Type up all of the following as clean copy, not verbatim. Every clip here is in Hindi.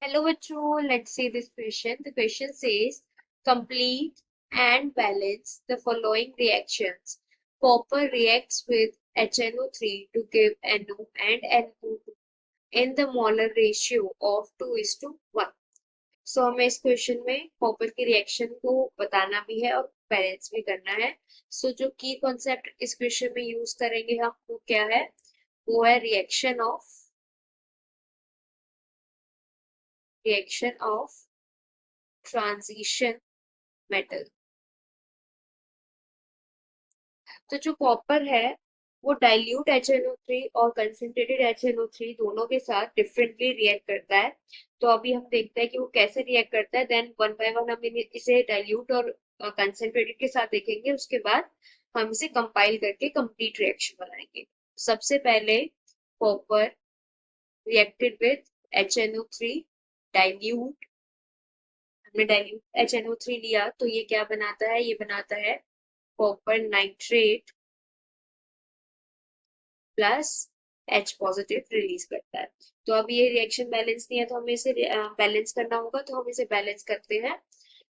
Hello, bachcho. Let's see this question. The question says, complete and balance the following reactions. Copper reacts with HNO3 to give NO and NO2 in the molar ratio of 2:1. सो हमें इस क्वेश्चन में कॉपर की रिएक्शन को बताना भी है और बैलेंस भी करना है। जो की कॉन्सेप्ट इस क्वेश्चन में यूज करेंगे हम वो क्या है? वो है रिएक्शन ऑफ ट्रांजिशन मेटल। तो जो कॉपर है वो डाइल्यूट HNO3 और कंसंट्रेटेड HNO3 दोनों के साथ डिफरेंटली रिएक्ट करता है। तो अभी हम देखते हैं कि वो कैसे रिएक्ट करता है, देन वन बाय वन हम इसे डाइल्यूट और कंसंट्रेटेड के साथ देखेंगे। उसके बाद हम इसे कंपाइल करके कंप्लीट रिएक्शन बनाएंगे। सबसे पहले copper reacted with HNO3 dilute. हमने डाइल्यूट HNO3 लिया तो ये क्या बनाता है? ये बनाता है copper nitrate plus H positive release करता है। तो अब ये रिएक्शन बैलेंस नहीं है तो हमें इसे बैलेंस करना होगा, तो हम इसे बैलेंस करते हैं।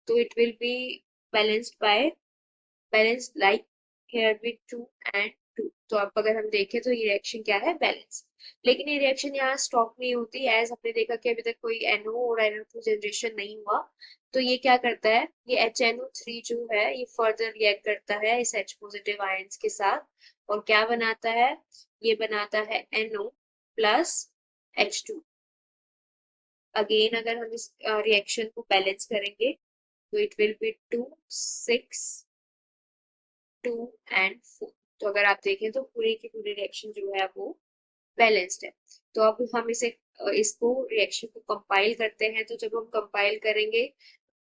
तो it will be balanced by balance like here with 2 and 2। तो अब अगर हम देखें तो ये रिएक्शन क्या है? बैलेंस। लेकिन ये रिएक्शन यहाँ स्टॉप नहीं होती, एज हमने देखा कि अभी तक कोई NO और NO2 जनरेशन नहीं हुआ। तो ये क्या करता है? ये HNO3 जो है ये फर्दर रिएक्ट करता है इस H पॉजिटिव आयंस के साथ और क्या बनाता है? ये बनाता है NO प्लस H2। अगेन अगर हम इस रिएक्शन को बैलेंस करेंगे तो इट विल बी 2 6 2 एंड 4। तो अगर आप देखें तो पूरी की पूरी रिएक्शन जो है वो बैलेंस्ड है। तो अब हम इसको रिएक्शन को कंपाइल करते हैं। तो जब हम कंपाइल करेंगे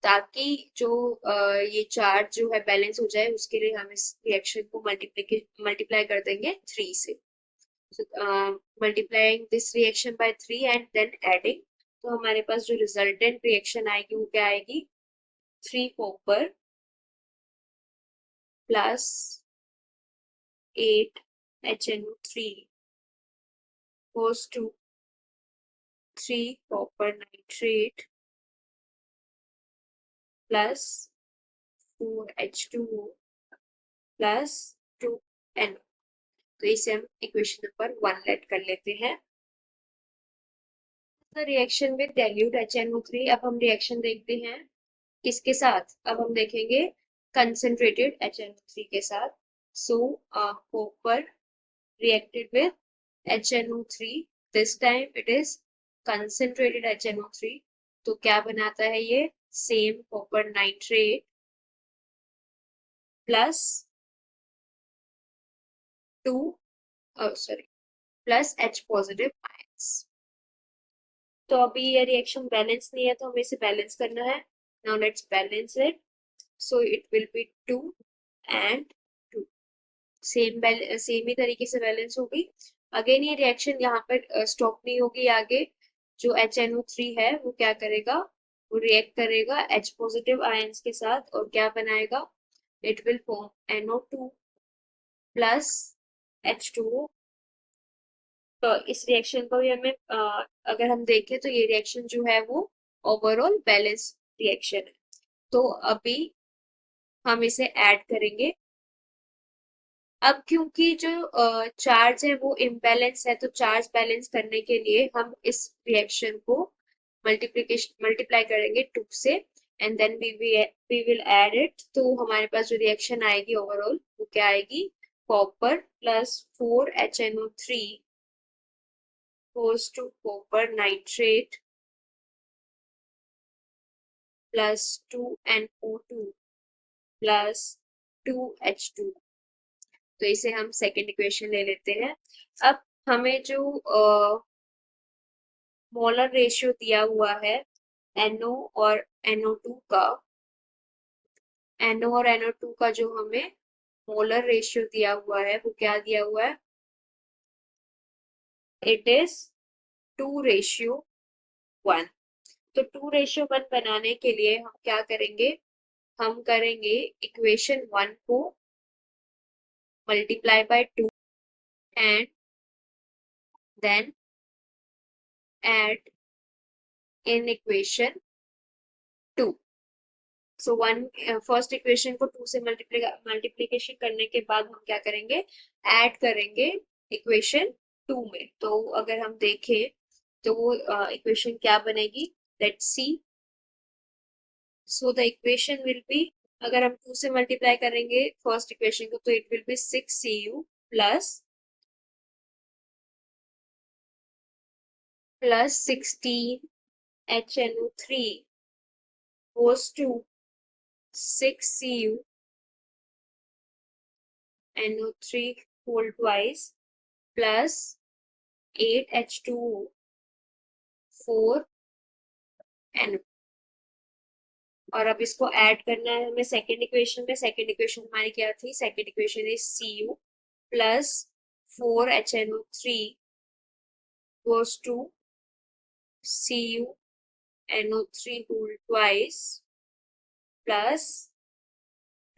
ताकि जो ये चार्ज जो है बैलेंस हो जाए उसके लिए हम इस रिएक्शन को मल्टीप्लाई कर देंगे 3 से। Multiplying this reaction by 3 and then adding. तो हमारे पास जो रिजल्टेंट रिएक्शन आएगी वो क्या आएगी? 3 copper plus 8 HNO3 goes to 3 copper nitrate plus 4H2O plus 2NO। तो इसे हम इक्वेशन नंबर 1 लेट कर लेते हैं। Reaction with dilute HNO3। अब हम रिएक्शन देखते हैं किसके साथ? अब हम देखेंगे कंसंट्रेटेड HNO3 के साथ। सो copper reacted with HNO3, this time it is concentrated HNO3। तो क्या बनाता है ये? Same copper nitrate plus 2 sorry plus H positive ions. तो अभी ये रिएक्शन बैलेंस नहीं है तो हमें इसे बैलेंस करना है। Now let's balance it. So it will be 2 and 2। Same ही तरीके से बैलेंस होगी। अगेन ये रिएक्शन यहाँ पर स्टॉप नहीं होगी। आगे जो HNO3 है वो क्या करेगा? वो रिएक्ट करेगा H पॉजिटिव आयंस के साथ और क्या बनाएगा? It will form NO2 plus H2O। तो इस रिएक्शन को भी हमें अगर हम देखें तो ये रिएक्शन जो है वो ओवरऑल बैलेंस रिएक्शन है। तो अभी हम इसे ऐड करेंगे। अब क्योंकि जो चार्ज है वो इम्बैलेंस है तो चार्ज बैलेंस करने के लिए हम इस रिएक्शन को मल्टीप्लाई करेंगे 2 से and then we will add it. तो हमारे पास जो रिएक्शन आएगी ओवरऑल वो क्या आएगी? Copper plus 4HNO3 goes to copper nitrate plus 2NO2 plus 2H2। तो इसे हम सेकेंड इक्वेशन ले लेते हैं। अब हमें जो मोलर रेशियो दिया हुआ है NO और NO2 का, NO और NO2 का जो हमें मोलर रेशियो दिया हुआ है वो क्या दिया हुआ है? It is 2:1। तो 2:1 बनाने के लिए हम क्या करेंगे? हम करेंगे इक्वेशन 1 को multiply by 2 and then add in equation 2. So one first equation को 2 से मल्टीप्लीकेशन करने के बाद हम क्या करेंगे, ऐड करेंगे इक्वेशन 2 में। तो अगर हम देखें तो वो इक्वेशन क्या बनेगी, let's see. So the equation will be, अगर हम 2 से मल्टीप्लाई करेंगे फर्स्ट इक्वेशन को तो it will B 6Cu plus 16HNO3 goes to 6Cu NO3 whole twice plus 8H2O 4NO। और अब इसको ऐड करना है हमें सेकेंड इक्वेशन में। सेकेंड इक्वेशन हमारी क्या थी, second equation is Cu plus 4HNO3 goes to CuNO3 whole twice plus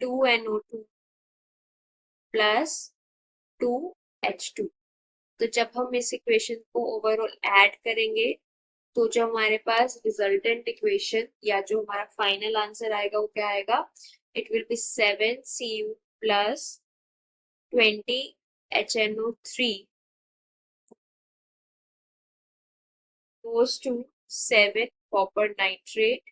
2NO2 plus 2H2। तो जब हम इस इक्वेशन को ओवरऑल ऐड करेंगे तो जो हमारे पास रिजल्टेंट इक्वेशन या जो हमारा फाइनल आंसर आएगा वो क्या आएगा, it will B 7Cu plus 20HNO3 goes to 7 copper nitrate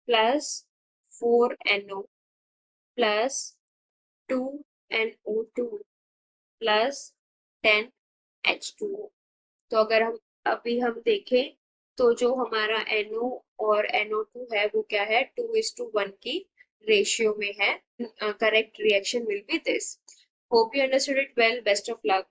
plus 4NO plus 2NO2 plus 10H2O। तो अगर हम देखें तो जो हमारा NO और NO2 है वो क्या है, 2:1 की रेशियो में है। Correct reaction will be this. Hope you understood it well, best of luck.